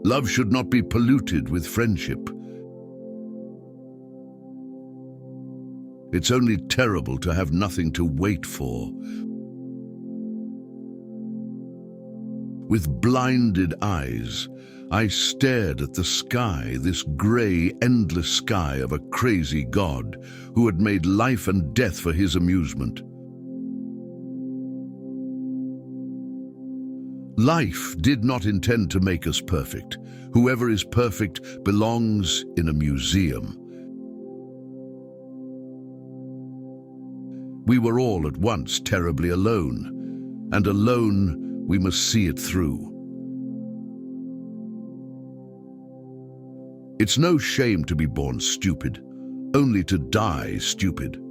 Love should not be polluted with friendship. It's only terrible to have nothing to wait for. With blinded eyes, I stared at the sky, this grey, endless sky of a crazy God who had made life and death for his amusement. Life did not intend to make us perfect. Whoever is perfect belongs in a museum. We were all at once terribly alone, and alone we must see it through. It's no shame to be born stupid, only to die stupid.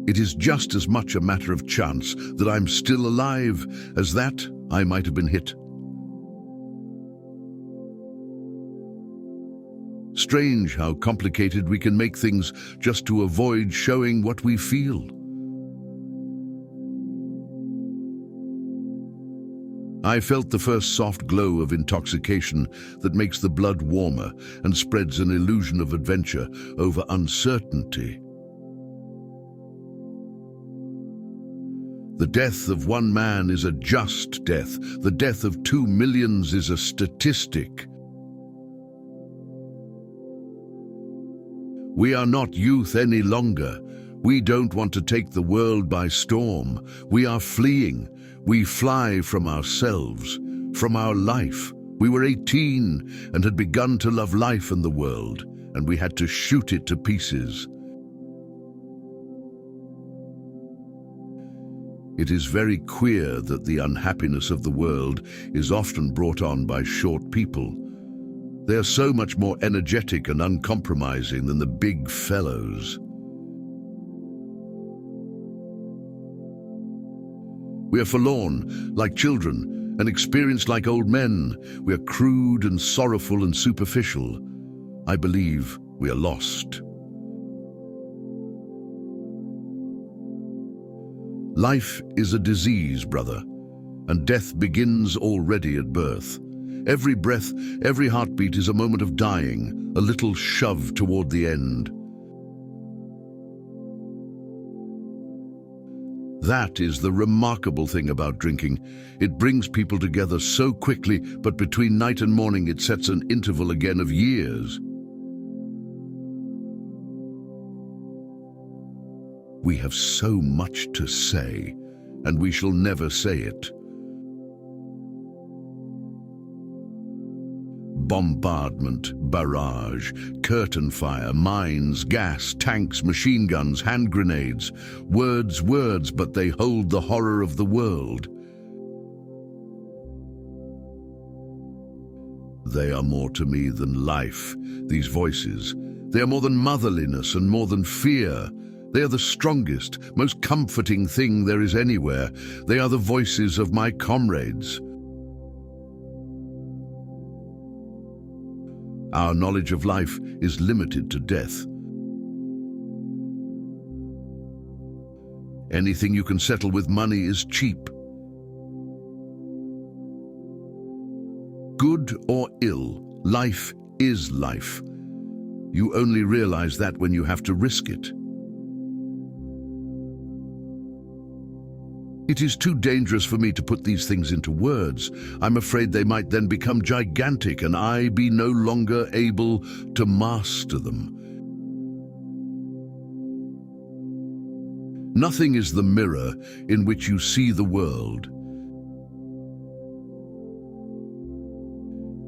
It is just as much a matter of chance that I'm still alive as that I might have been hit. Strange how complicated we can make things just to avoid showing what we feel. I felt the first soft glow of intoxication that makes the blood warmer and spreads an illusion of adventure over uncertainty. The death of one man is a just death. The death of 2 million is a statistic. We are not youth any longer. We don't want to take the world by storm. We are fleeing. We fly from ourselves, from our life. We were 18 and had begun to love life and the world, and we had to shoot it to pieces. It is very queer that the unhappiness of the world is often brought on by short people. They are so much more energetic and uncompromising than the big fellows. We are forlorn, like children, and experienced like old men. We are crude and sorrowful and superficial. I believe we are lost. Life is a disease, brother, and death begins already at birth. Every breath, every heartbeat is a moment of dying, a little shove toward the end. That is the remarkable thing about drinking. It brings people together so quickly, but between night and morning it sets an interval again of years. We have so much to say, and we shall never say it. Bombardment, barrage, curtain fire, mines, gas, tanks, machine guns, hand grenades. Words, words, but they hold the horror of the world. They are more to me than life, these voices. They are more than motherliness and more than fear. They are the strongest, most comforting thing there is anywhere. They are the voices of my comrades. Our knowledge of life is limited to death. Anything you can settle with money is cheap. Good or ill, life is life. You only realize that when you have to risk it. It is too dangerous for me to put these things into words. I'm afraid they might then become gigantic and I be no longer able to master them. Nothing is the mirror in which you see the world.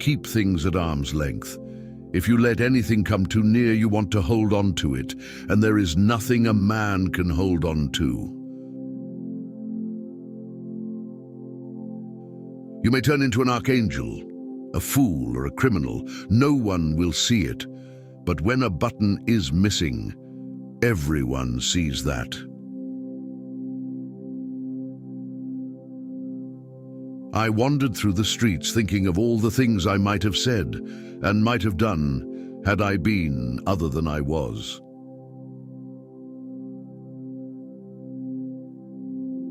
Keep things at arm's length. If you let anything come too near, you want to hold on to it, and there is nothing a man can hold on to. You may turn into an archangel, a fool or a criminal. No one will see it. But when a button is missing, everyone sees that. I wandered through the streets thinking of all the things I might have said and might have done had I been other than I was.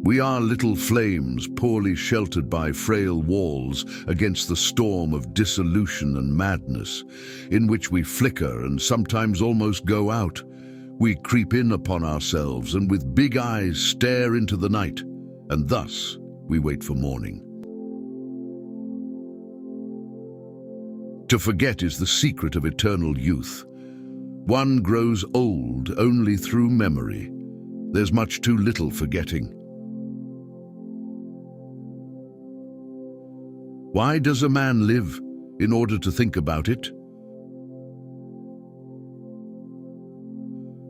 We are little flames poorly sheltered by frail walls against the storm of dissolution and madness, in which we flicker and sometimes almost go out. We creep in upon ourselves and with big eyes stare into the night, and thus we wait for morning. To forget is the secret of eternal youth. One grows old only through memory. There's much too little forgetting. Why does a man live? In order to think about it?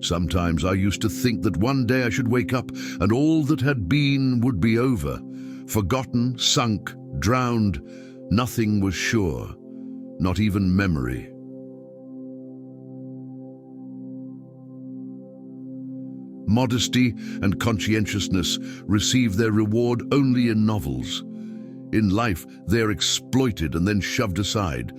Sometimes I used to think that one day I should wake up and all that had been would be over. Forgotten, sunk, drowned, nothing was sure, not even memory. Modesty and conscientiousness receive their reward only in novels. In life, they're exploited and then shoved aside.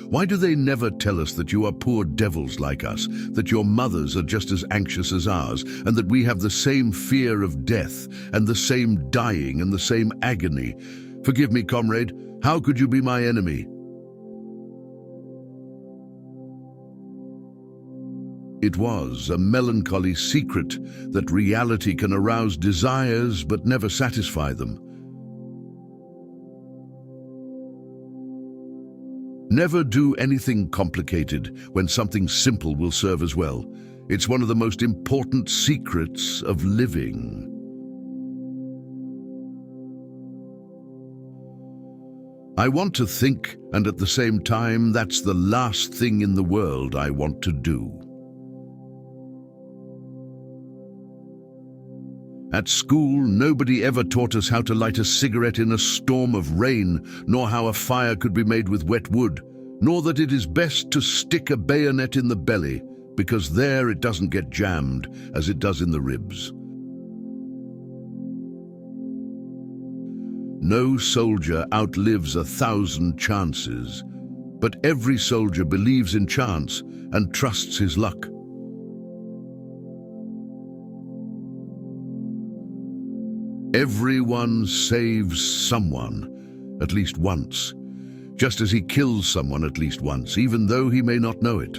Why do they never tell us that you are poor devils like us, that your mothers are just as anxious as ours, and that we have the same fear of death, and the same dying, and the same agony? Forgive me, comrade, how could you be my enemy? It was a melancholy secret that reality can arouse desires but never satisfy them. Never do anything complicated when something simple will serve as well. It's one of the most important secrets of living. I want to think, and at the same time, that's the last thing in the world I want to do. At school, nobody ever taught us how to light a cigarette in a storm of rain, nor how a fire could be made with wet wood, nor that it is best to stick a bayonet in the belly, because there it doesn't get jammed as it does in the ribs. No soldier outlives 1,000 chances, but every soldier believes in chance and trusts his luck. Everyone saves someone, at least once, just as he kills someone at least once, even though he may not know it.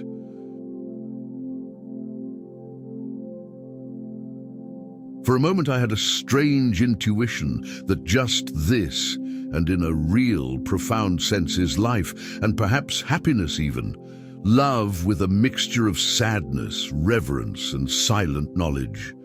For a moment I had a strange intuition that just this, and in a real, profound sense, is life, and perhaps happiness even. Love with a mixture of sadness, reverence, and silent knowledge.